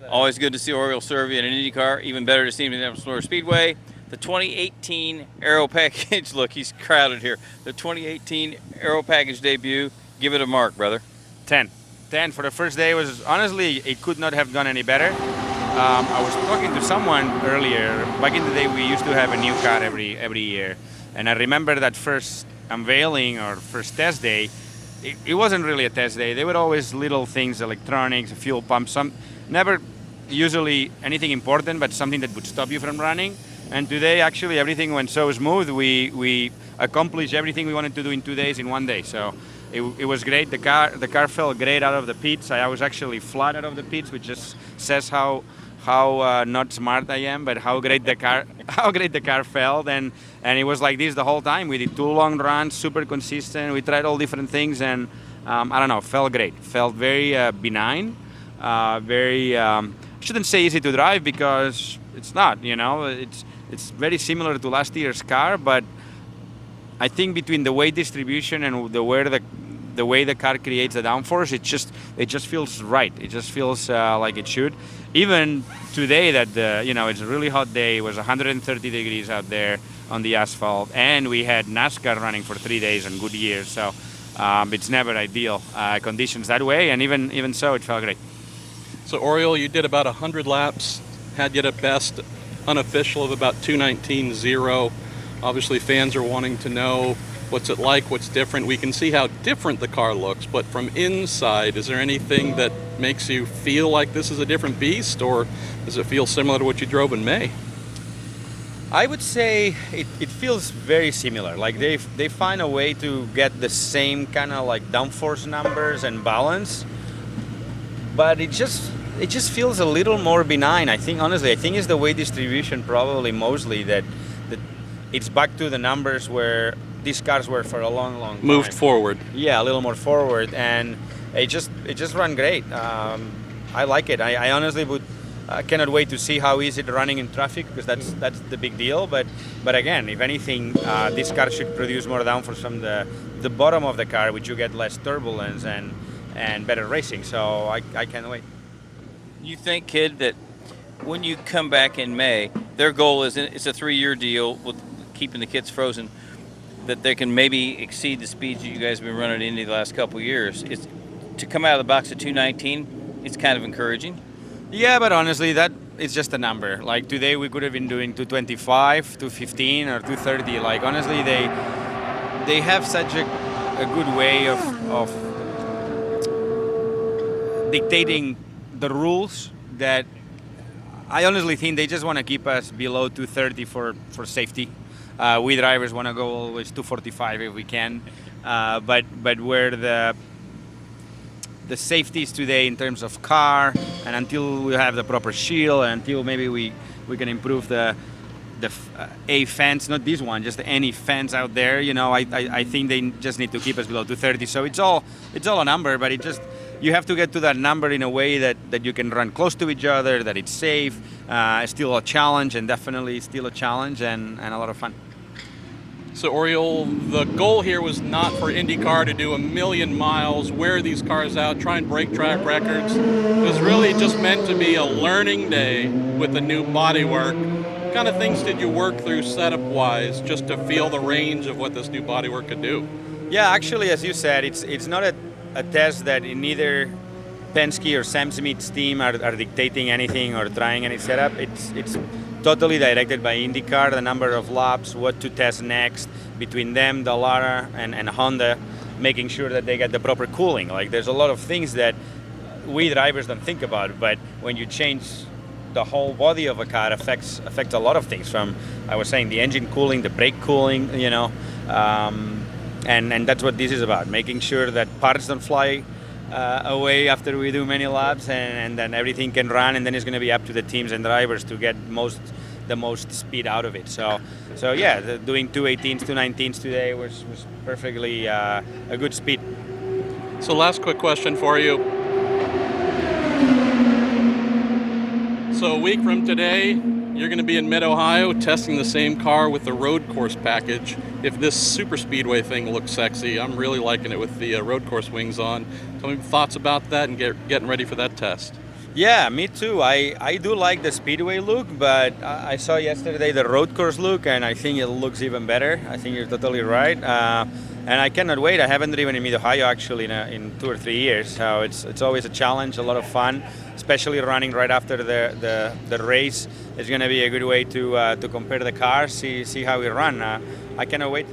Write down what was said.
Always good to see Oriol Servia in an IndyCar. Even better to see him in the Indianapolis Motor Speedway. The 2018 Aero Package, look, he's crowded here. The 2018 Aero Package debut, give it a mark, brother. 10. 10 for the first day was, honestly, it could not have gone any better. I was talking to someone earlier. Back in the day, we used to have a new car every year. And I remember that first unveiling or first test day, it wasn't really a test day. There were always little things, electronics, a fuel pump, never usually anything important, but something that would stop you from running. And today, actually, everything went so smooth. We accomplished everything we wanted to do in 2 days in 1 day. So it was great. The car felt great out of the pits. I was actually flat out of the pits, which just says how not smart I am, but how great the car felt. And it was like this the whole time. We did 2 long runs, super consistent. We tried all different things, and I don't know, felt great. Felt very benign, very. Shouldn't say easy to drive because it's not. You know, it's very similar to last year's car, but I think between the weight distribution and the way the car creates the downforce, it just feels right. It just feels like it should. Even today, that it's a really hot day. It was 130 degrees out there on the asphalt, and we had NASCAR running for 3 days on good years. So it's never ideal conditions that way, and even so, it felt great. So Oriol, you did about 100 laps, had yet at best unofficial of about 2:19.0. Obviously, fans are wanting to know what's it like, what's different. We can see how different the car looks, but from inside, is there anything that makes you feel like this is a different beast, or does it feel similar to what you drove in May? I would say it feels very similar. Like they find a way to get the same kind of like downforce numbers and balance, but it just feels a little more benign. I think it's the weight distribution probably mostly that it's back to the numbers where these cars were for a long time. Moved forward. Yeah, a little more forward, and it just ran great. I like it. I honestly cannot wait to see how is it running in traffic, because that's the big deal. But again, if anything, this car should produce more downforce from the bottom of the car, which you get less turbulence and better racing. So I can't wait. You think, kid, that when you come back in May, their goal is it's a 3-year deal with keeping the kits frozen, that they can maybe exceed the speeds that you guys have been running into the last couple of years? It's to come out of the box at 2:19. It's kind of encouraging. Yeah, but honestly, that it's just a Number. Like today, we could have been doing 2:25, 2:15, or 2:30. Like honestly, they have such a good way of dictating the rules that I honestly think they just want to keep us below 2:30 for safety. We drivers want to go always 2:45 if we can, but where the safety is today in terms of car, and until we have the proper shield, and until maybe we can improve the A fence, not this one, just any fence out there. I think they just need to keep us below 2:30. So it's all a number, but you have to get to that number in a way that you can run close to each other, that it's safe, still a challenge, and definitely still a challenge and a lot of fun. So Oriol, the goal here was not for IndyCar to do 1,000,000 miles, wear these cars out, try and break track records. It was really just meant to be a learning day with the new bodywork. What kind of things did you work through setup-wise just to feel the range of what this new bodywork could do? Yeah, actually, as you said, it's not a test that neither Penske or Sam Smith's team are dictating anything or trying any setup. It's totally directed by IndyCar, the number of laps, what to test next, between them, Dallara, and Honda, making sure that they get the proper cooling. Like there's a lot of things that we drivers don't think about, but when you change the whole body of a car, affects a lot of things. From, I was saying, the engine cooling, the brake cooling, and that's what this is about, making sure that parts don't fly away after we do many laps, and then everything can run, and then it's going to be up to the teams and drivers to get the most speed out of it. So yeah, doing 2:18s, 2:19s today was perfectly a good speed. So last quick question for you. So a week from today, you're going to be in Mid-Ohio testing the same car with the road course package. If this super speedway thing looks sexy, I'm really liking it with the road course wings on. Tell me thoughts about that and getting ready for that test. Yeah, me too. I do like the speedway look, but I saw yesterday the road course look, and I think it looks even better. I think you're totally right. And I cannot wait. I haven't driven in Mid-Ohio actually in 2 or 3 years, so it's always a challenge, a lot of fun, especially running right after the race. It's going to be a good way to compare the cars, see how we run. I cannot wait.